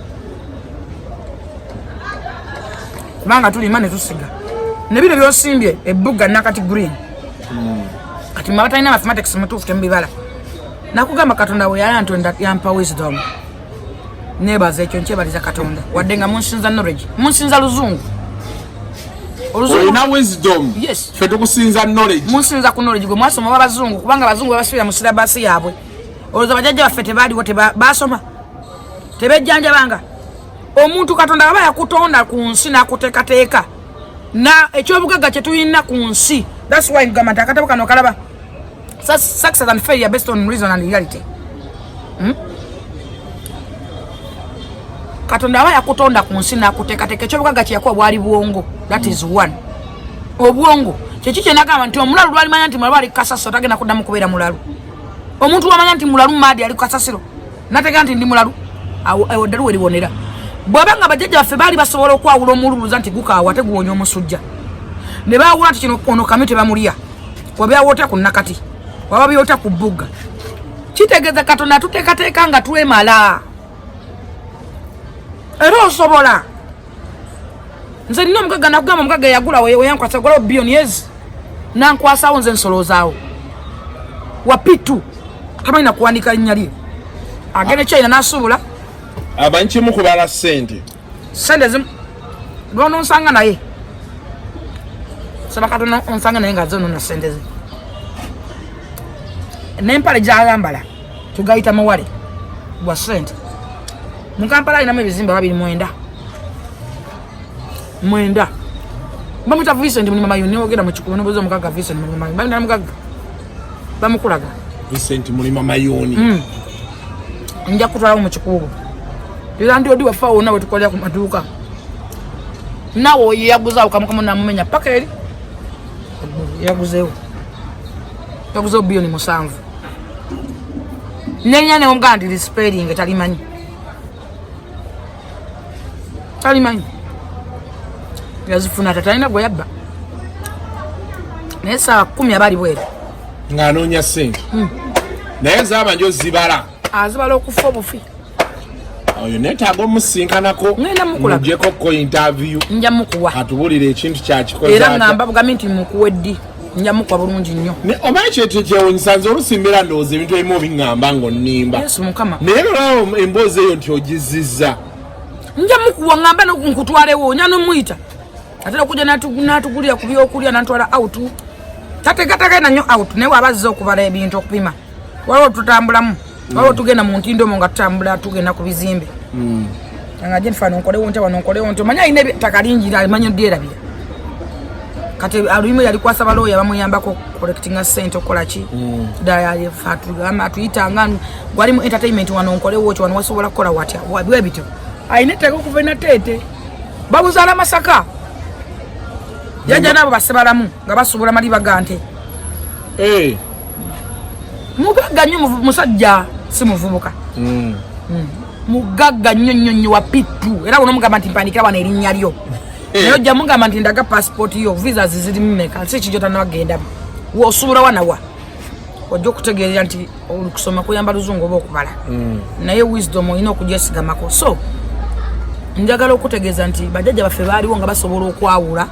kubanga tulima ne tusiga ne bino byosimbye ebbuga nakati green kati mabatalina mathematics mutuufu tembibala nakugamba Katonda we yayantwenda yampa wisdom nebaza ekyo nkyebaliza Katonda wadde nga munsinza knowledge munsinza luzungu olina wisdom yes fe tukusinza knowledge munsinza ku knowledge gwe mwasoma w'abazungu kubanga abazungu babasubira mu silabasi yaabwe olowooza bajjajja baffe tebaaliwo basoma tebejjanjabanga omuntu Katonda aba yakutonda ku nsi n'akuteekateeka na ekyobugagga kye tulina ku nsi that's why ngamba nti akatabo kano kalaba success and failure based on reason and reality Katonda aba yakutonda ku nsi n'akuteekateeka ekyobugagga kye yakuwa bwali bwongo that is one obwongo kyeki kye nagamba nti omulalu lwalimanya nti mulalu ali kasasiro tagenda kuddamu kubeera mulalu omuntu wamanya nti mulalu maadi ali kasasiro nategera nti ndi mulalu awo ddalu weribonera bwabanga bajjajja baffe baali basobola okwawula omululuza nti gukaawa teguwonya omusujja ne baawula nti kino ono kamyu tebamulya wabyawoota ku nakati waba byota ku bbuga kitegeeza Katonda atuteekateeka nga twemala era osobola nze nina omugagga nakugamba omugagga yagula weyankwasa gulawo billions nankwasawo nze nsolozaawo wapitu tamanyi nakuwandika linnya lye agenda China n'asuubula amanyi kimu kubala sente zimu lwononsanga naye saba Katonda onsanga naye nga zonona sente ze n'empale gy'ayambala tugayita muwale gwa sente mu Kampala alinamu ebizimba 209 bamwita Vincent Mulima Mayuni ogenda mu kikubo nobuuza omugagga Vincent Mulima Mayuni balina mugagga bamukulaga Vincent Mulima Mayuni nja kutwalawo mu kikubo era ndi odi wafa wonna we tukolera ku maduuka nawo yeyaguzaawo kamukamu namumenya paka eri yaguzeewo yaguzeewo billioni 7 nenya ne omuganda ndi spelling talimanyi yazifuna tatalina gwe yabba naye saa 10 abali bweru ng'anoonya sente naye zaaba njo zibala azibala okufa obufi oyo netaaga omusinkanako mujjeko ko interview nja mukuwa atubulire ekintu kyakikoza era ngamba bugambi nti mukuwa eddi nja mukuwa bulungi nnyo omanyi kyekyo kyewunyisanze olusimbira ndowooza ebintu ebimu obiŋŋamba ng'onnimba yesu mukama naye lwalawo emboozi eyo nti ogizizza nja mukuwa ngamba nkutwalewo nya nomuyita atera okujja n'atugulira ku byokulya n'antwala out tategatagenda nnyo out naye wabazza okubala ebintu okupima waliwo tutambulamu waliwo tugenda mu ntindomo nga tutambula tugenda ku bizimbe nga Jennifer nonkolewo ntya wanonkolewo ntya omanyi alina ettaka lingi alimanyi odyerabira kati aluyimu yali kwasa balooya bamuyambako collectinga ssente okukola ki ddala atuyitanga gwalimu entertainment wanonkolewo ki wano wasobola kukola watya bwe bityo alina ettaka okuva enateete babuzaala Masaka jajja nabo basebalamu nga basuubula maliba ga nte mugagga nnyo musajja si muvubuka mugagga nnyo wa pittu era buno mugamba nti mpandikira wano erinnya lyo naye ojja mugamba nti ndaga passport yo visas zirimu mmeka si kijjo tannagenda wosuubula wanawa ojja okutegeerera nti okusoma kuyamba luzungu oba okubala naye wisdom olina okujesigamako so njagala okutegeeza nti bajjajja baffe baaliwo nga basobola okwawula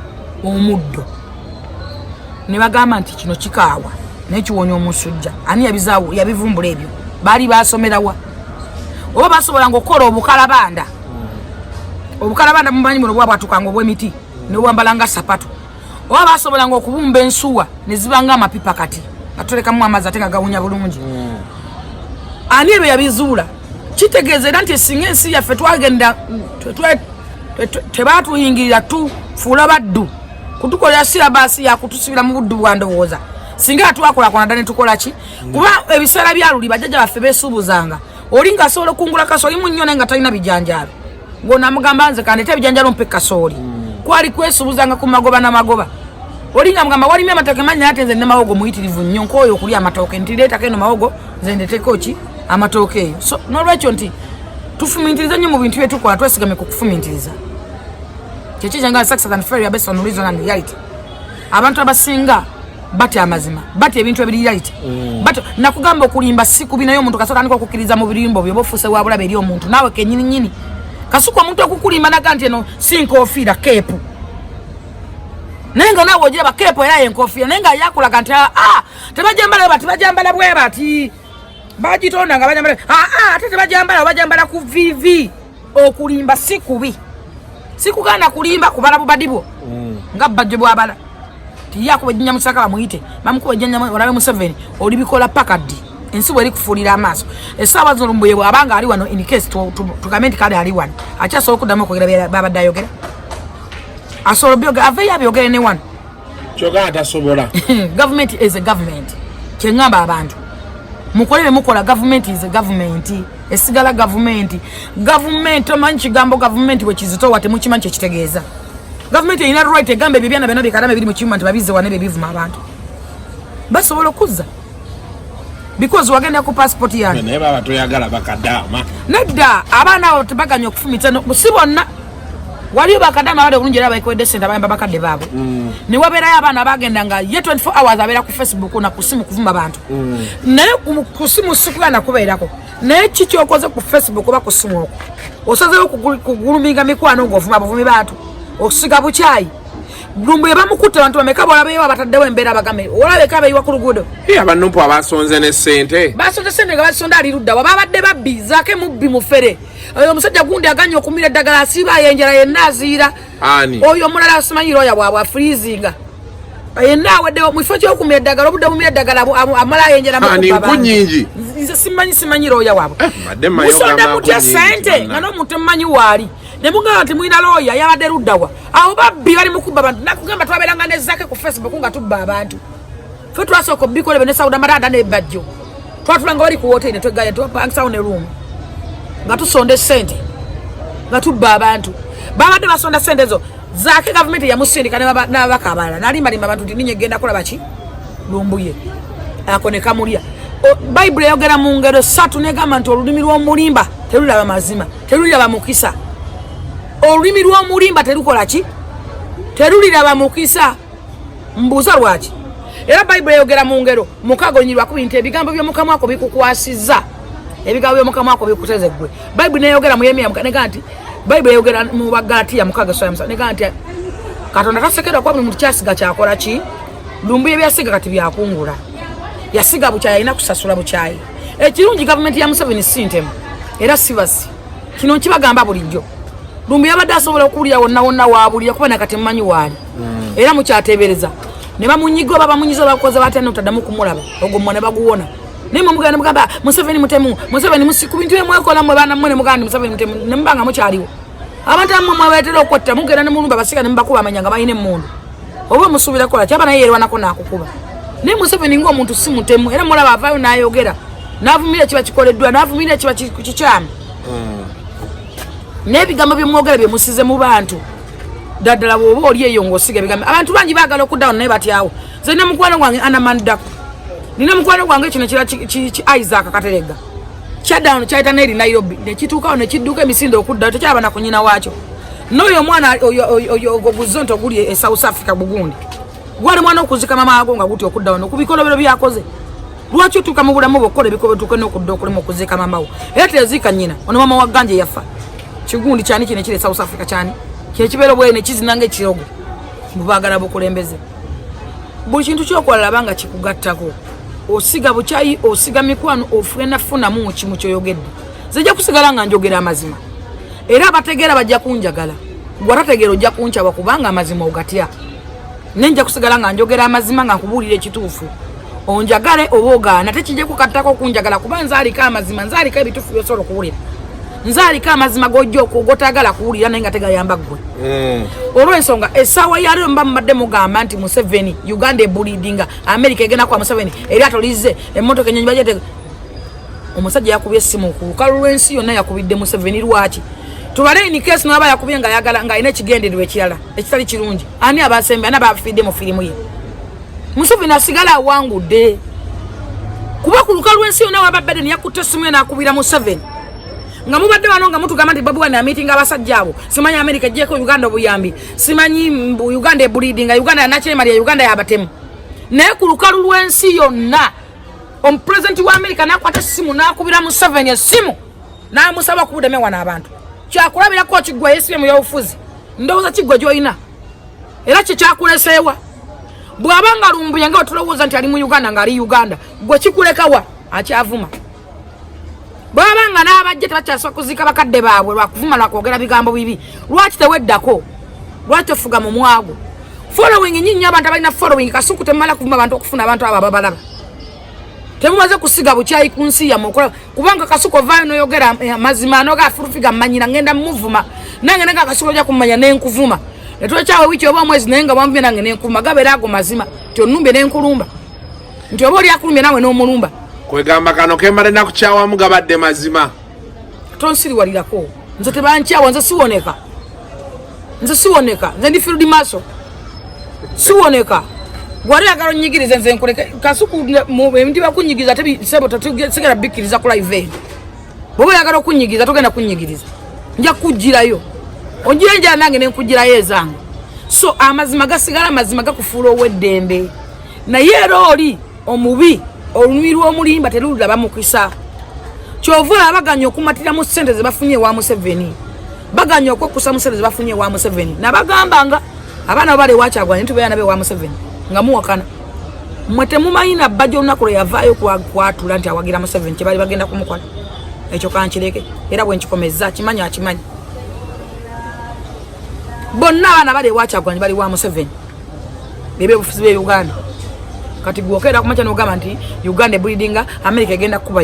omuddo ne bagamba nti kino kikaawa naye kiwonya omusujja ani yabivumbula ebyo baali basomerawa oba basobolanga okukola obukalabanda mumanyi muno bwabwatukanga obw'emiti ne bwambalanga sapatu oba basobolanga okubumba ensuwa ne zibanga amapipa kati atolekamu amazzi ate nga gawunya bulungi ani ebyo yabizuula kitegeeza era nti singa ensi yaffe twagenda tebatuyingirira tufuula baddu kutukolera sirabaasi yakutusibira mu buddu bwa ndowooza singa twakolakonada ne tukola ki kuba ebiseera byaluli bajjajja baffe beesuubuzanga oli nga asobola okungula kasooli mu nnyo naye nga talina bijanjaalo ng'onamugamba nze kandete ebijanjaalo mpe kasooli kwali kwesuubuzanga ku magoba n'amagoba oli nga mugamba walimi amatooke manyi naye ate nze ne mawogo muyitirivu nnyo nk'oyo okulya amatooke nti leetako eno mawogo nze ndeteko ki amatooke eyo so n'olwekyo nti tufumiintiriza nnyo mu bintu byetukola twesigame ku kufumiintiriza kyekikyanga success and failure based on reason and reality abantu abasinga batya amazima batya ebintu ebiri reality but nakugamba okulimba siku binayo omuntu kasoka niko okukkiriza mu birimbo byo bofuse wabula eri omuntu nawe kenyini nyini kasuka omuntu okukulimba naganti eno sinkofiira kepu nenga nawe ogira bakepu era yenkofiira nenga yakulaga nti tebajambala bwe bati bagitonda nga bajambala ate tebajambala ku vivi okulimba sikubi sikugana kulimba kubala bubadibo nga bajjo bwabala tiyakuba ejjinya Musaka bamuyite bamukuba ejjinya olabe Museveni olibikola pakaddi ensi bweri kufuulira amaaso essaawa zolumbuye bwabanga ali wano in case tugamenti kale ali wano akyasobola okuddamu okwogera babadde ayogera asobola byogera aveeyo abyogere ne wano kyogana tasobola government is a government kyeŋŋamba abantu mukole bye mukola government is a government esigala government omanyi kigambo government bwe kizitowa temukimanyi kyekitegeeza government erina right egambe ebyo byana byonna bikalama ebiri mu kiuma nti babizze wane bebivuma abantu basobola okuzza because wagenda ku passport yange naye baba toyagala bakadaama nedda abaana abo tebaganya okufumita si bonna waliyo bakadaama abadde bulungi era bayikwedde sente abayamba bakadde baabwe ne wabeerayo abaana bagenda nga ye 24 hours abeera ku Facebook na ku simu kuvuma bantu naye ku simu sikugana kubeerako naye kikyokoze ku Facebook oba ku simu okwo osazeewo kuguluminga mikwano ng'ovuma buvumi bantu okusiga bukyayi lumbu ebamukutte abantu bameka bolabeyo abataddewo embeera bagambe olabeka abayiwa ku luguudo abanumpu abasonze ne ssente nga basonda ali ludda wababadde babbi zaake mubbi mufere oyo omusajja gundi aganya okumira eddagala asiiba ayenjera yenna aziira oyo omulala asimanyi looya bwabwe afurizinga yenna aweddewo mu kifo ky'okumira eddagala obudde bumira eddagala amala ayenjera nyingi nze simanyi looya waabwe musonda mutya ssente nga n'omuntu mmanyi waali ne mugamba nti mulina looya yabadde luddawa awo babbi bali mukubba abantu nakugamba twabeeranga nezzake ku Facebook nga tubba abantu fe twasooka obikolebe ne Sauda Marada n'ebajjo twatulanga bali ku woteri netwegaya twapangisawo ne ruumu nga tusonda essente nga tubba abantu babadde basonda ssente ezo zaake gavumenti yamusindika n'ababaka abalala nalimbalimba abantu nti ninye genda kulaba ki lumbuye ako ne kamulya bayibuli eyogera mu ngero 3 negamba nti olulimi lw'omulimba terulaba mazima teruliraba mukisa olulimi lw'omulimba terukola ki teruliraba mukisa mbuuza lwaki era bayibuli eyogera mu ngero 6:20 nti ebigambo by'omukamwa ko bikukwasizza ebigambo by'omukama wako bikuteze gwe Bible neyogera mu Yeremiya nega nti Bible yogera mu Galatiya mukaga soyamusa nega nti Katonda tasekerwa kwa buli muntu kyasiga kyakola ki lumbu ebyasiga kati byakungula yasiga bukyaya ina kusasula bukyaya ekirungi government ya Museveni sintemu era sivasi kino kibagamba bulijjo lumbu yabadde asobola okuwulira wonna waabulira kuba nakati mmanyi waali era mukyateebereza ne bamunyigo bamunyizo bakoze batano taddamu kumulaba ogwo mwana baguwona nemo muganda mugamba Museveni mutemu Museveni musiku bintu emwekola mwe bana mmone muganda Museveni mutemu nembanga mukyaliwo abantu amwe mwawetera okwotta mugenda ne mulumba basiga ne mbakuba amanyanga bayine emmundu oba musubira kola kyaba naye yerwanako nakukuba ne Museveni ng'omuntu si mutemu era mulaba avaayo n'ayogera n'avumira kiba kikoleddwa n'avumira kiba kikyamu n'ebigambo byemwogera bye musize mu bantu daddala bw'oba oli eyo ng'osiga ebigambo abantu bangi baagala okuddawo naye batyawo nze ne mukwano gwange anamandaku nina mukwano gwange kino kira Isaac Katerega shutdown chaita neri Nairobi nekituukawo nekidduka emisinde okuddayo tekyaba na kunyina waakyo n'oyo omwana oyo guzonto guli e South Africa bugundi gwali mwana okuzika mama ago nga guti okuddawo nokubikolobero byakoze lwaki otuuka mu bulamu bw'okukola ebikolwa tuuke n'okudda okulema okuzika mamawo era teyazika nnyina ono mama wa Ganje yafa kigundi kyani kino ekiri South Africa kyani kyekibeera bwene kizinanga ekirogo mubaagala bukulembeze buli kintu kyokwalaba nga kikugattako osiga buchayi osiga mikwano ofuna funa mu kimu kyoyogedde zijja kusigala nga njogera amazima era abategeera bajja kunjagala gwatategeera ojja kunkyaba kubanga amazima ogatya nenja kusigala nga njogera amazima nga nkubuulira ekituufu onjagale obogaana tekijja kukattako kunjagala kuba nzaalika amazima nzaalika ebituufu byosobola okuwulira nzaalika amazima gojja okugotagala kuwulira naye nga tegayamba ggwe olw'ensonga essaawa yaleero mba mubadde mugamba nti Museveni Uganda ebulidinga America egenda kwa Museveni era atolize emmotoka ennyonyi bajete omusajja yakubye essimu ku lukalu lw'ensi yonna yakubidde Museveni lwaki tubale ni case n'aba yakubye nga ayagala nga ayina ekigendererwa ekirala ekitali kirungi ani abasembe ani abafidde mu firimu ye Museveni asigala awangudde kuba ku lukalu lw'ensi yonna wababadde yakutte essimu ye n'akubira Museveni nga mubadde wano nga mutugamba nti Babu Wine meeting abasajja abo simanyi America jeko Uganda obuyambi simanyi Uganda ebuliding Uganda ya nakyemali ya Uganda yabatemu naye ku lukalu lw'ensi yonna omupresident wa America nakwata simu nakubira Museveni esimu namusaba kubudeme wana abantu kyakulabirako kigwa yesibe mu yobufuzi ndowooza kigwa gy'olina era kikyakuleseewa bw'abanga lumbuye nga otulowooza nti ali mu Uganda ng'ali Uganda gwe kikulekawa akyavuma bwabanga n'abajja tebakyasobola kuzika bakadde baabwe lwakuvuma lwakwogera bigambo bibi lwaki teweddako lwaki ofuga mu mwago following nyinyi abantu abalina following kasuku temala kuvuma abantu okufuna abantu abo ababalaba temumaze kusiga bukyayi ku nsi yammwe kubanga kasuku ovaayo n'oyogera mazima anoga afulufiga mmanyira ngenda muvuma nange nanga kasuku ojja kummanya n'enkuvuma netwekyawe wiki oba omwezi naye nga bwamuvye nange n'enkuvuma gabeera ago mazima nti onnumbye n'enkulumba nti oba oli akulumbye nawe n'omulumba kwegamba kano kembale nakukyawamu gabadde mazima tonsiriwalirako nze tebankyawa nze siwoneka nze ndi field maso siwoneka gwali agala onyigirize nze nkuleke kasuku ndi bakunyigiriza tebisebo tetusigala bikkiriza ku live eno bwoba oyagala okunyigiriza togenda kunyigiriza nja kujjirayo onjira enjala nange nenkujjirayo ezange so amazima gasigala amazima gakufuula ow'eddembe naye era oli omubi olunwi lw'omulimba terulira bamukisa kyova baganya okumatira mu ssente ze bafunye wa Museveni baganya okwokusa mu ssente ze bafunye wa Museveni nabagambanga abaana bale wakyagwa nitubeera nabe wa Museveni nga muwakana mmwe temumayina bajja olunaku lwe yavaayo kwatula nti awagira Museveni kye bali bagenda kumukola ekyo kankireke era bwe nkikomeza kimanyi akimanyi bonna abaana bale wakyagwa bali wa Museveni bebe obufuzi b'e Uganda kati gwokera kumacha n'ogamba nti Uganda ebulidinga America egenda kuba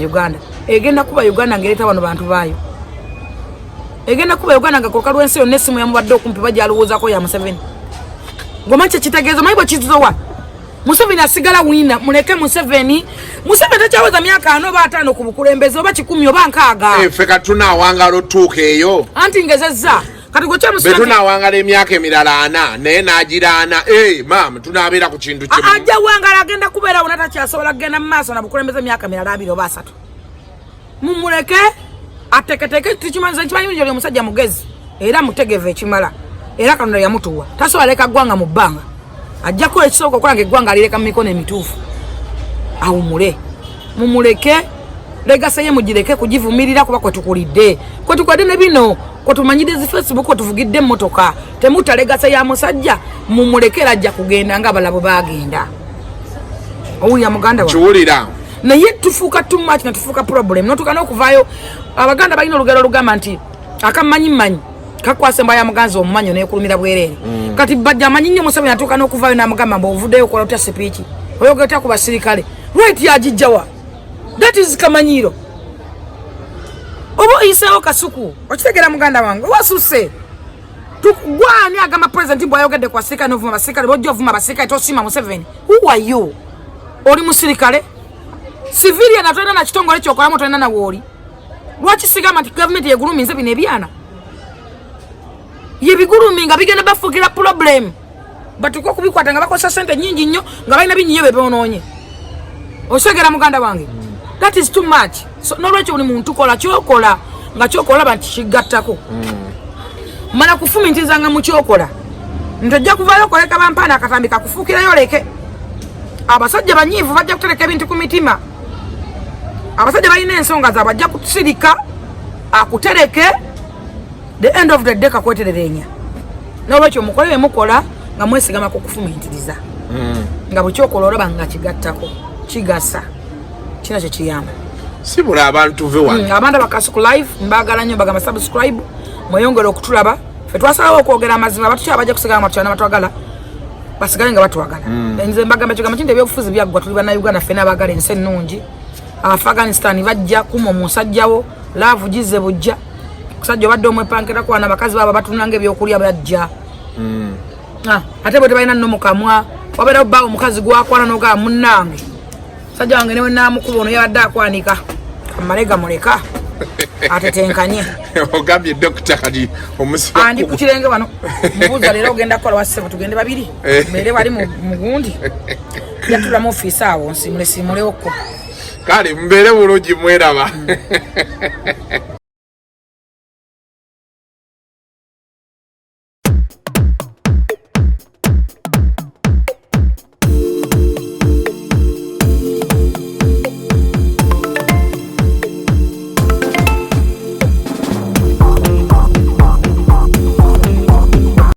Uganda ngereeta bano bantu baayo egenda kuba Uganda nga koka lw'ensi yonna essimu yamubadde okumpi bajja alowoozako ya Museveni ngomanyi kitegeeza mayibo kizizowa Museveni asigala wina muleke Museveni takyaweza myaka 4 oba 5 ku bukulembeze oba 10 oba 6 ffe katunaawangala otuuka eyo anti ngezezza kati gwe Museveni betunaawangala emyaka emirala 4 naye n'agiraana maama tunaabeera ku kintu kimu ajja wangala agenda kubeera wona takyasobola kugenda mu maaso na bukulembeze emyaka emirala 2 oba 3 mumuleke ateketeke tukimanyiza nkimanyi oli omusajja mugezi era mutegevu ekimala era Katonda yamutuwa tasobola leka ggwanga mu bbanga ajja kukola ekisooka okukola nga eggwanga alireka mu mikono emituufu awumule mumuleke legasa ye mugireke kugivumirira kuba kwetukulidde ne bino kwetumanyidde zi Facebook kwetuvugidde emmotoka temuta legasa ya musajja mumulekera ajja kugenda nga abalabo bagenda owulira muganda wa kiwulira naye tufuuka too much na tufuuka problem notukana okuvaayo abaganda balina olugero lugamba nti akamanyimanyi kakwasa mbaya muganzi omumanyo nekulumira bwerere kati bajja amanyi nnyo Museveni atuuka n'okuvaayo n'amugamba mbu ovuddeyo okola otya sipiiki oyogera ku basirikale right yagijjawa that is Kamanyiro oba oyiseewo Kasuku okitegera muganda wange wasuse gwani agamba president bw'ayogedde ku basirikale n'ovuma basirikale bw'ojja ovuma basirikale tosiima Museveni who are you oli musirikale civilian atolina na kitongole kyokolamu tolina na wooli lwaki sigamba nti gavumenti yeguluminze bino ebyana yebiguluminga bigenda bafugira problem batuko kubikwata nga bakosa sente nyingi nnyo nga balina binyiyo bebonoonye osegera muganda wange that is too much so nolwekyo buli muntu kola kyokola nga kyokola banti kigattako mala kufumitizanga mu kyokola ntojja kuvaayo koleka bampaana akatambi kakufuukirayo leke abasajja banyiivu bajja kutereka ebintu ku mitima abasajja balina ensonga zaabwe bajja kusirika akutereke the end of the day kakwetererenya nolwekyo mukole bemukola nga mwesigama ku kufumitiriza nga bwekyokola olaba nga kigattako kigasa kina kyekiyamba sibula abantu vewa abantu abakasuku live mbagala nnyo bagamba subscribe mweyongere okutulaba fe twasalawo okwogera amazima batukyala bajja kusigala matukyala nabatwagala basigale nga batwagala nze mbagamba kyogamba kintu ebyobufuzi byaggwa tuli bannayuganda ffena abagala ensi ennungi Afghanistan bajja kuma omusajjawo laavu gize bujja kusajja obadde omwepankira kwana bakazi baba batunanga ebyokulya bajja ate bwe tebalina nno mukamwa wabeera bba omukazi gwakwana nogaa munnange sajja wange newe naamukuba ono yabadde akwanika amalega muleka atetenkanye ogambye dokita kati omusiba andi ku kirenge wano mubuuza leero ogenda kukola wasebo tugende babiri mbeere wali mugundi yatulamu ofiisi awo nsimule simulewoko kale mbeere bulungi mweraba